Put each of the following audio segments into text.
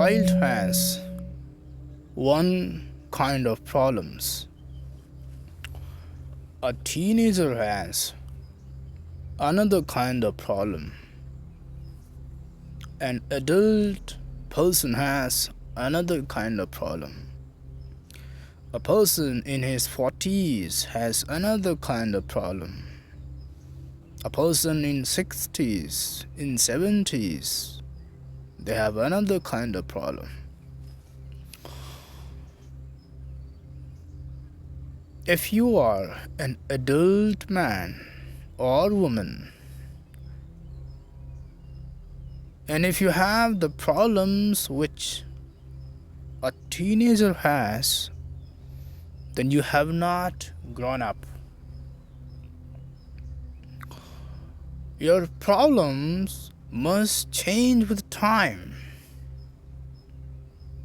child has one kind of problems, a teenager has another kind of problem, an adult person has another kind of problem, a person in his 40s has another kind of problem, a person in 60s, in 70s, they have another kind of problem. If you are an adult man or woman, and if you have the problems which a teenager has, then you have not grown up. Your problems must change with time.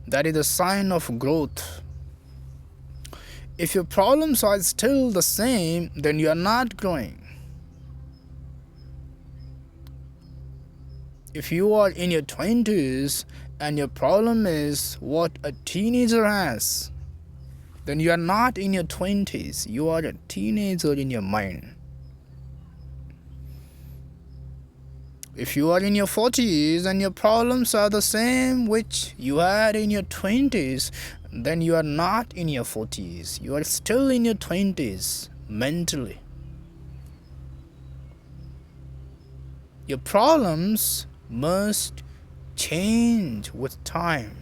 That is a sign of growth. If your problems are still the same, then you are not growing. If you are in your 20s and your problem is what a teenager has, then you are not in your 20s. You are a teenager in your mind. If you are in your 40s and your problems are the same which you had in your 20s, then you are not in your 40s. You are still in your 20s mentally. Your problems must change with time.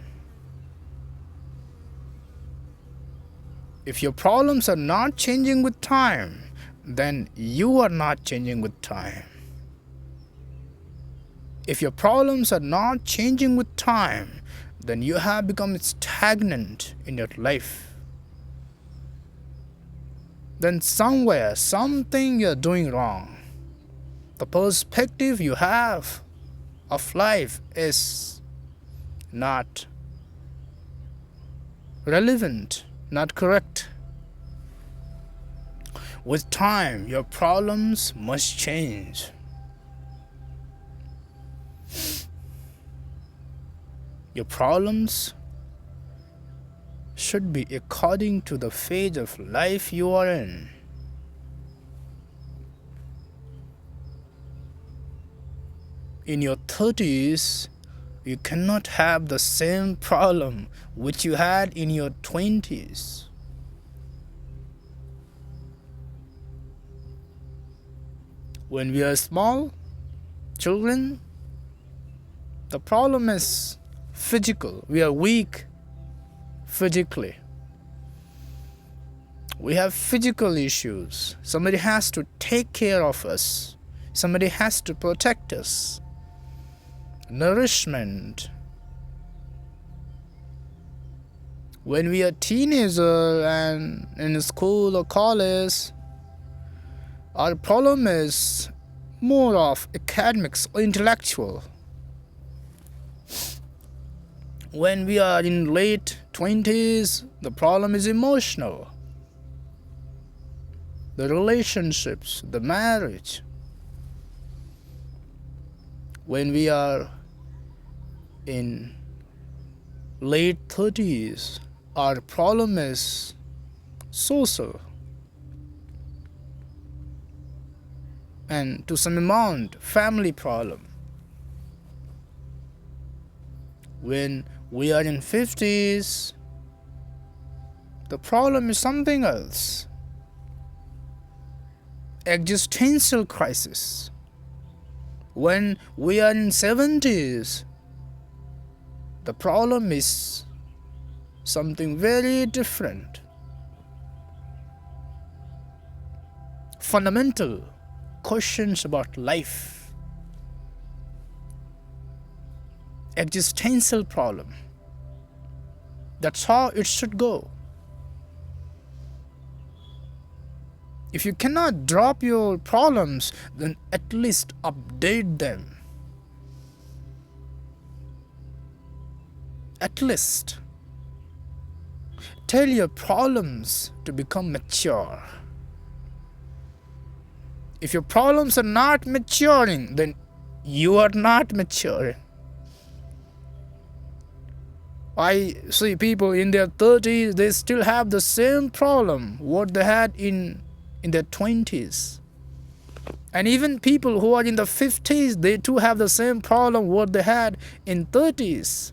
If your problems are not changing with time, then you are not changing with time. If your problems are not changing with time, then you have become stagnant in your life. Then somewhere, something you're doing wrong. The perspective you have of life is not relevant, not correct. With time, your problems must change. Your problems should be according to the phase of life you are in. In your 30s, you cannot have the same problem which you had in your 20s. When we are small children, the problem is physical. We are weak physically. We have physical issues. Somebody has to take care of us. Somebody has to protect us. Nourishment. When we are teenager and in school or college, our problem is more of academics or intellectual. When we are in late 20s, the problem is emotional. The relationships, the marriage. When we are in late 30s, our problem is social. And to some amount, family problem. When we are in 50s, the problem is something else. Existential crisis. When we are in 70s, the problem is something very different. Fundamental questions about life. Existential problem. That's how it should go. If you cannot drop your problems, then at least update them. At least tell your problems to become mature. If your problems are not maturing, then you are not maturing. I see people in their 30s, they still have the same problem what they had in their 20s. And even people who are in the 50s, they too have the same problem what they had in 30s.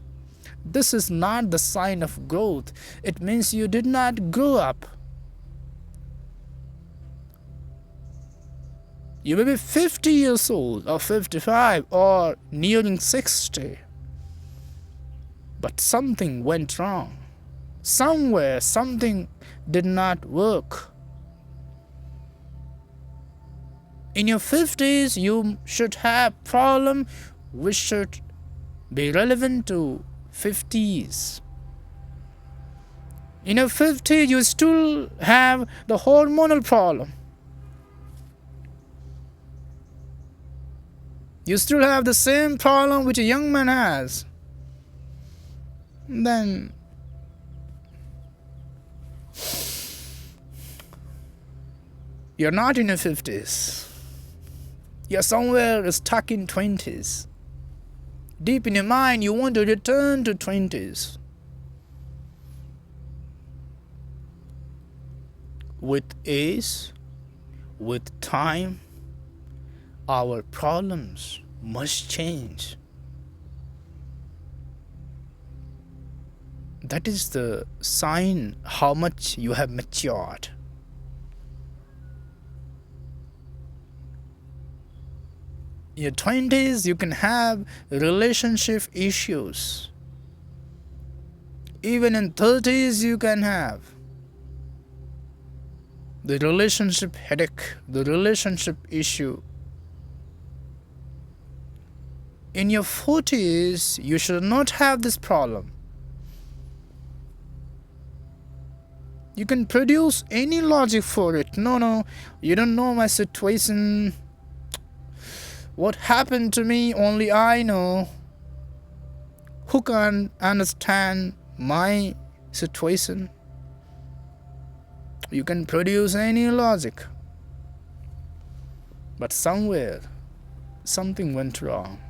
This is not the sign of growth. It means you did not grow up. You may be 50 years old or 55 or nearing 60. But something went wrong. Somewhere something did not work. In your 50s, you should have problem which should be relevant to 50s. In your 50s, you still have the hormonal problem. You still have the same problem which a young man has. Then you're not in your 50s. You're somewhere stuck in 20s. Deep in your mind, you want to return to 20s. With age, with time, our problems must change. That is the sign how much you have matured. In your 20s, you can have relationship issues. Even in 30s, you can have the relationship headache, the relationship issue. In your 40s, you should not have this problem. You can produce any logic for it. No, you don't know my situation. What happened to me, only I know. Who can understand my situation? You can produce any logic. But somewhere, something went wrong.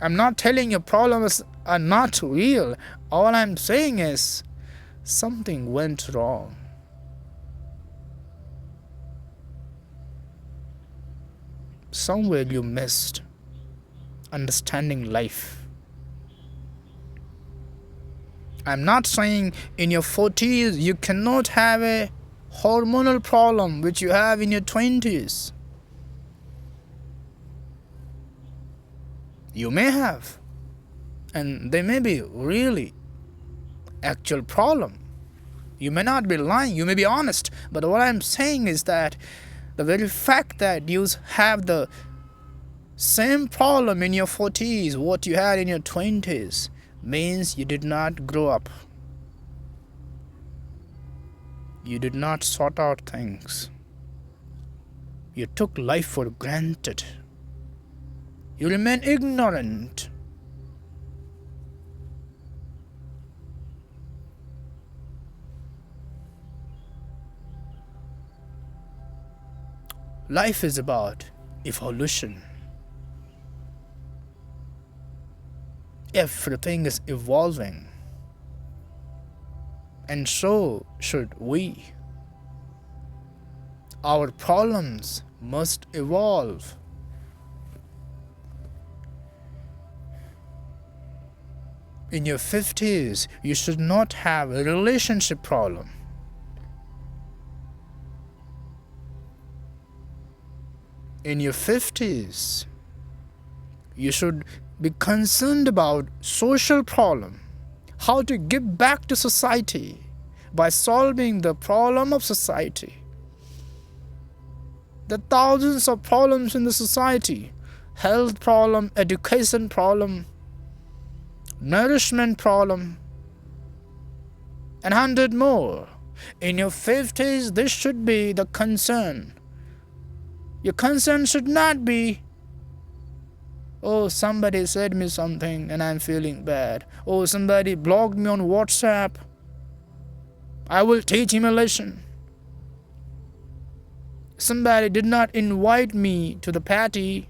I'm not telling your problems are not real. All I'm saying is, something went wrong. Somewhere you missed understanding life. I'm not saying in your 40s you cannot have a hormonal problem which you have in your 20s. You may have, and they may be really actual problem. You may not be lying, you may be honest, but what I'm saying is that the very fact that you have the same problem in your 40s what you had in your 20s means you did not grow up. You did not sort out things. You took life for granted. You remain ignorant. Life is about evolution. Everything is evolving. And so should we. Our problems must evolve. In your 50s, you should not have a relationship problem. In your 50s, you should be concerned about social problem, how to give back to society by solving the problem of society. There are thousands of problems in the society: health problem, education problem, nourishment problem, and 100 more. In your 50s, this should be the concern. Your concern should not be, oh, somebody said me something and I'm feeling bad. Oh, somebody blocked me on WhatsApp. I will teach him a lesson. Somebody did not invite me to the party,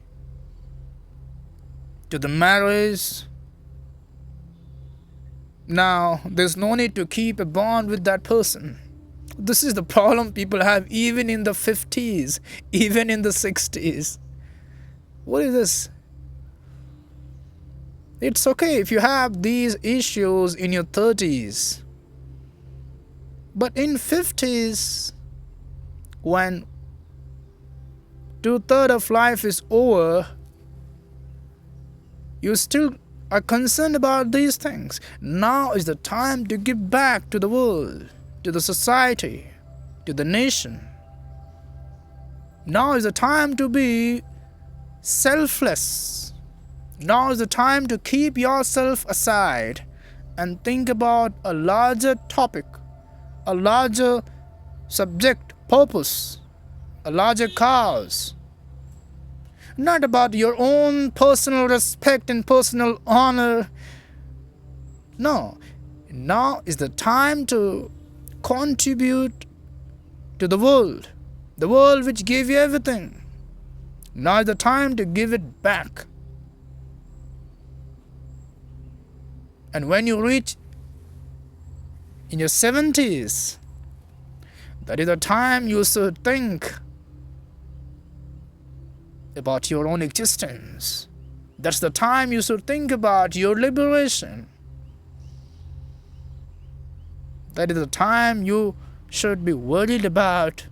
to the marriage. Now, there's no need to keep a bond with that person. This is the problem people have even in the 50s, even in the 60s. What is this? It's okay if you have these issues in your 30s. But in 50s, when 2/3 of life is over, you still are concerned about these things. Now is the time to give back to the world, to the society, to the nation. Now is the time to be selfless. Now is the time to keep yourself aside and think about a larger topic, a larger subject, purpose, a larger cause. Not about your own personal respect and personal honor. No. Now is the time to contribute to the world which gave you everything. Now is the time to give it back. And when you reach in your 70s, that is the time you should think about your own existence. That's the time you should think about your liberation. That is the time you should be worried about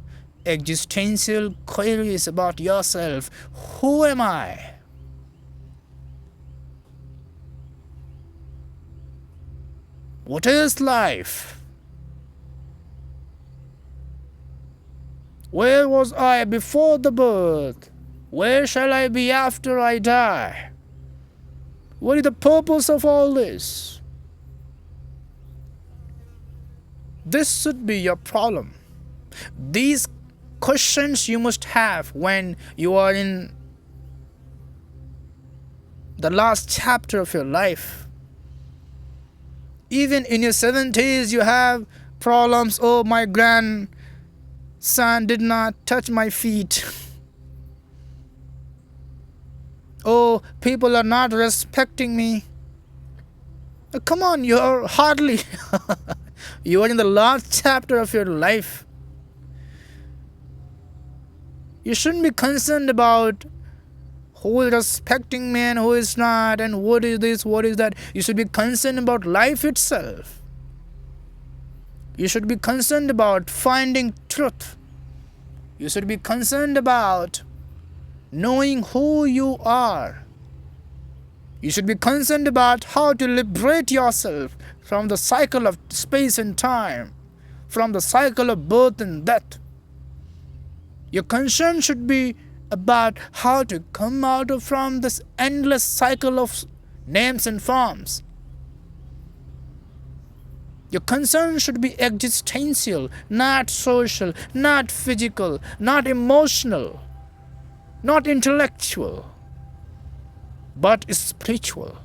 existential queries about yourself. Who am I? What is life? Where was I before the birth? Where shall I be after I die? What is the purpose of all this? This should be your problem. These questions you must have when you are in the last chapter of your life. Even in your 70s, you have problems. Oh, my grandson did not touch my feet. Oh, people are not respecting me. Come on, you're hardly... you are in the last chapter of your life. You shouldn't be concerned about who is respecting me and who is not, and what is this, what is that. You should be concerned about life itself. You should be concerned about finding truth. You should be concerned about knowing who you are. You should be concerned about how to liberate yourself from the cycle of space and time, from the cycle of birth and death. Your concern should be about how to come out from this endless cycle of names and forms. Your concern should be existential, not social, not physical, not emotional, not intellectual, but spiritual.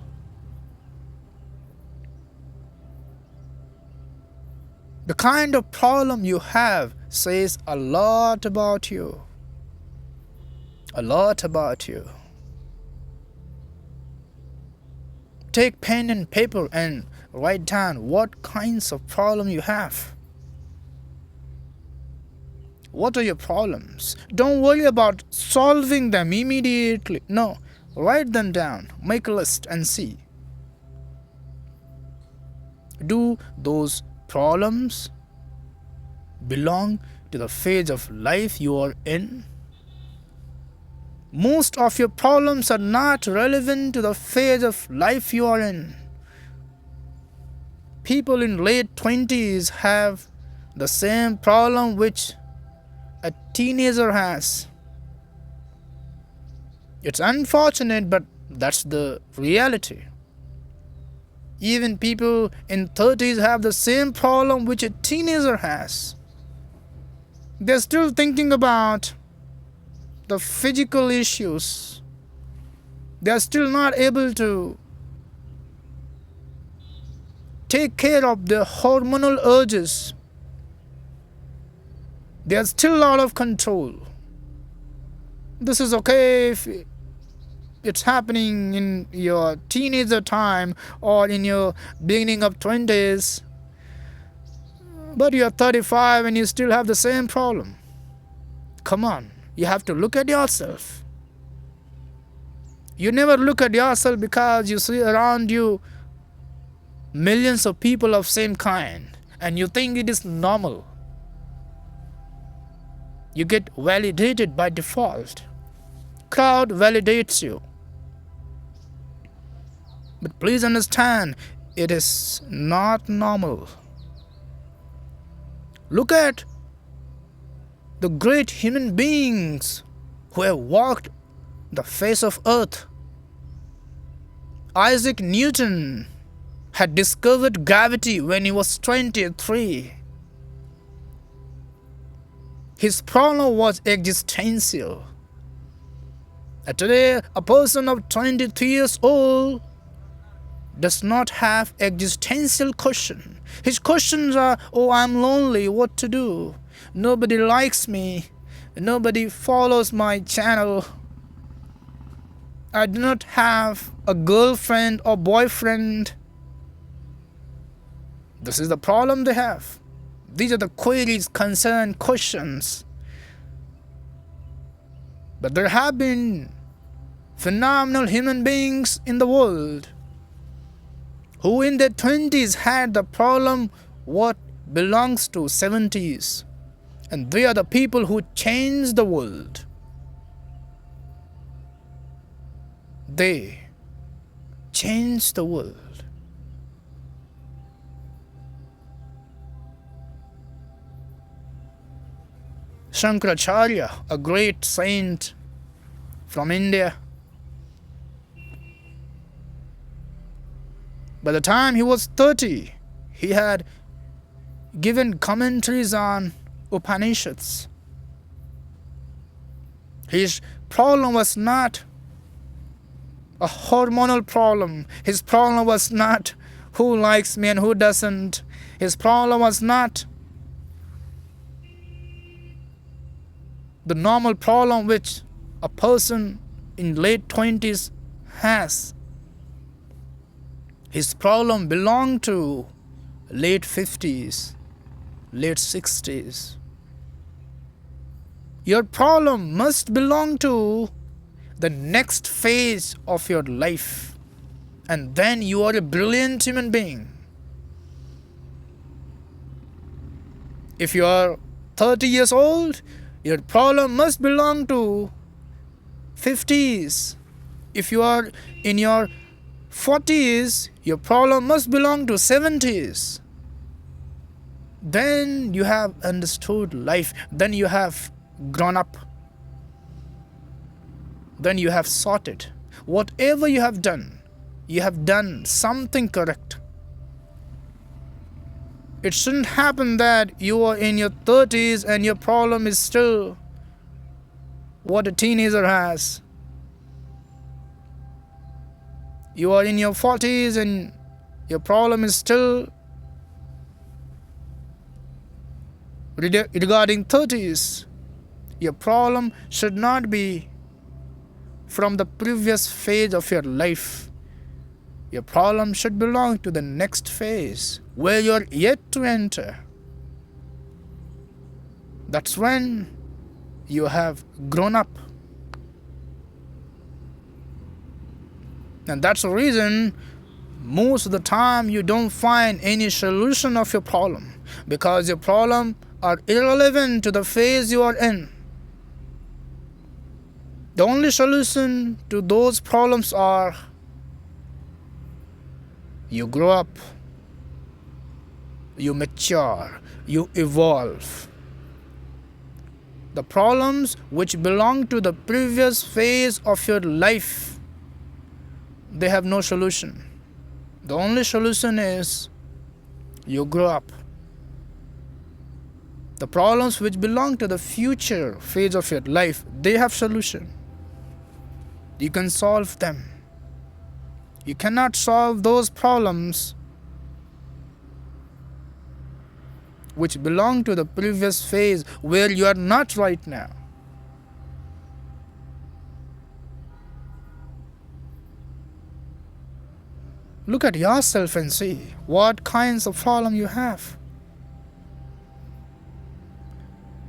The kind of problem you have says a lot about you. A lot about you. Take pen and paper and write down what kinds of problem you have. What are your problems? Don't worry about solving them immediately. No, write them down, make a list and see. Do those problems belong to the phase of life you are in? Most of your problems are not relevant to the phase of life you are in. People in late 20s have the same problem which a teenager has. It's unfortunate, but that's the reality. Even people in 30s have the same problem which a teenager has. They're still thinking about the physical issues. They are still not able to take care of their hormonal urges. They are still out of control. This is okay if it's happening in your teenager time or in your beginning of 20s, but you're 35 and you still have the same problem. Come on, you have to look at yourself. You never look at yourself because you see around you millions of people of same kind and you think it is normal. You get validated by default. Crowd validates you. But please understand, it is not normal. Look at the great human beings who have walked the face of earth. Isaac Newton had discovered gravity when he was 23. His problem was existential. And today, a person of 23 years old does not have existential question. His questions are, oh, I'm lonely, what to do? Nobody likes me. Nobody follows my channel. I do not have a girlfriend or boyfriend. This is the problem they have. These are the queries, concern, questions. But there have been phenomenal human beings in the world who in their 20s had the problem what belongs to 70s. And they are the people who changed the world. They changed the world. Shankaracharya, a great saint from India, by the time he was 30, he had given commentaries on Upanishads. His problem was not a hormonal problem. His problem was not who likes me and who doesn't. His problem was not the normal problem which a person in late 20s has. His problem belonged to late 50s, late 60s. Your problem must belong to the next phase of your life. And then you are a brilliant human being. If you are 30 years old, your problem must belong to 50s. If you are in your 40s, your problem must belong to 70s. Then you have understood life. Then you have grown up. Then you have sorted. Whatever you have done something correct. It shouldn't happen that you are in your 30s and your problem is still what a teenager has. You are in your 40s and your problem is still regarding 30s. Your problem should not be from the previous phase of your life. Your problem should belong to the next phase where you are yet to enter. That's when you have grown up. And that's the reason most of the time you don't find any solution of your problem, because your problem are irrelevant to the phase you are in. The only solution to those problems are you grow up, you mature, you evolve. The problems which belong to the previous phase of your life, they have no solution. The only solution is you grow up. The problems which belong to the future phase of your life, they have solution. You can solve them. You cannot solve those problems which belong to the previous phase where you are not right now. Look at yourself and see what kinds of problem you have.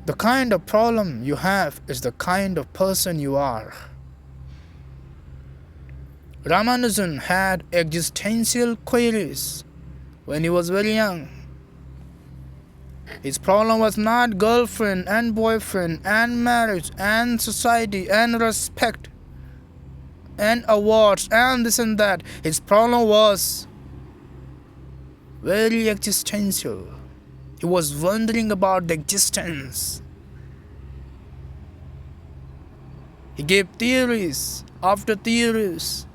The kind of problem you have is the kind of person you are. Ramanujan had existential queries when he was very young. His problem was not girlfriend and boyfriend and marriage and society and respect and awards and this and that. His problem was very existential. He was wondering about the existence. He gave theories after theories.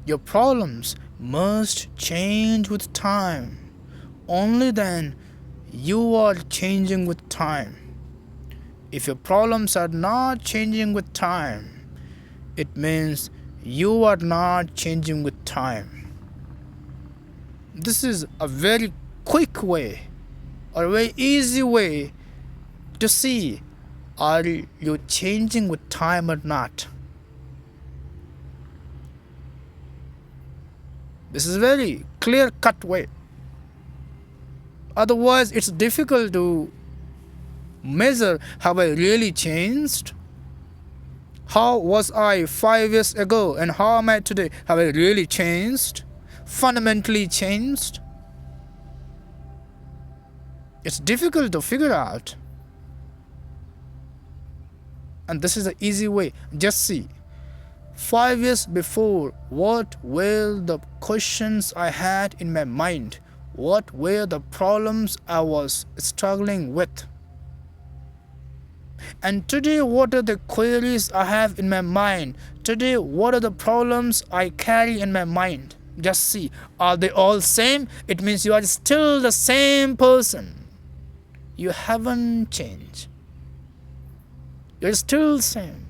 Your problems must change with time. Only then you are changing with time. If your problems are not changing with time, it means you are not changing with time. This is a very quick way or a very easy way to see are you changing with time or not. This is a very clear-cut way. Otherwise, it's difficult to measure have I really changed? How was I 5 years ago and how am I today? Have I really changed? Fundamentally changed? It's difficult to figure out. And this is the easy way. Just see. 5 years before, what were the questions I had in my mind? What were the problems I was struggling with? And today, what are the queries I have in my mind? Today, what are the problems I carry in my mind? Just see. Are they all same? It means you are still the same person. You haven't changed. You're still the same.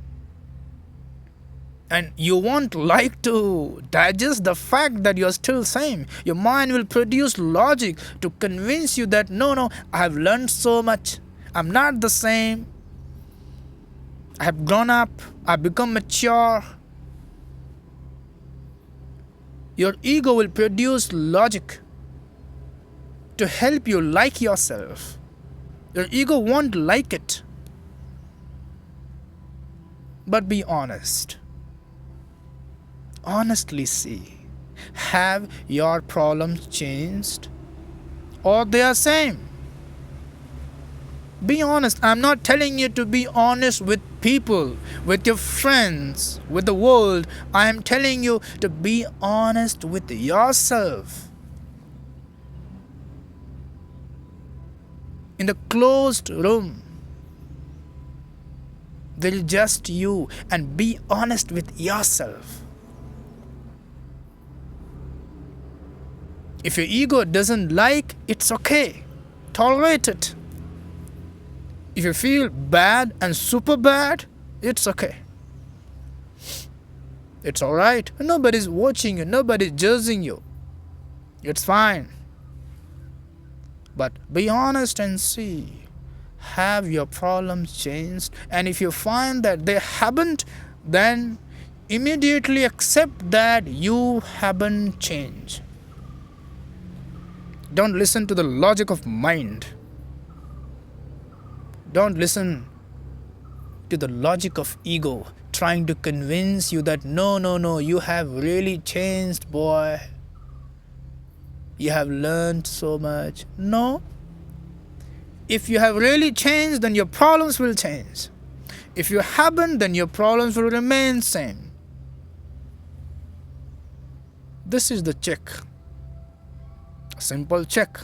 And you won't like to digest the fact that you're still same. Your mind will produce logic to convince you that no, I have learned so much. I'm not the same. I have grown up. I've become mature. Your ego will produce logic to help you like yourself. Your ego won't like it. But be honest. Honestly see, have your problems changed or they are same? Be honest. I'm not telling you to be honest with people, with your friends, with the world. I am telling you to be honest with yourself. In the closed room, there is just you, and be honest with yourself. If your ego doesn't like, it's okay. Tolerate it. If you feel bad and super bad, it's okay. It's alright. Nobody's watching you. Nobody's judging you. It's fine. But be honest and see. Have your problems changed? And if you find that they haven't, then immediately accept that you haven't changed. Don't listen to the logic of mind. Don't listen to the logic of ego trying to convince you that no, you have really changed, boy. You have learned so much. No. If you have really changed, then your problems will change. If you haven't, then your problems will remain same. This is the check. A simple check.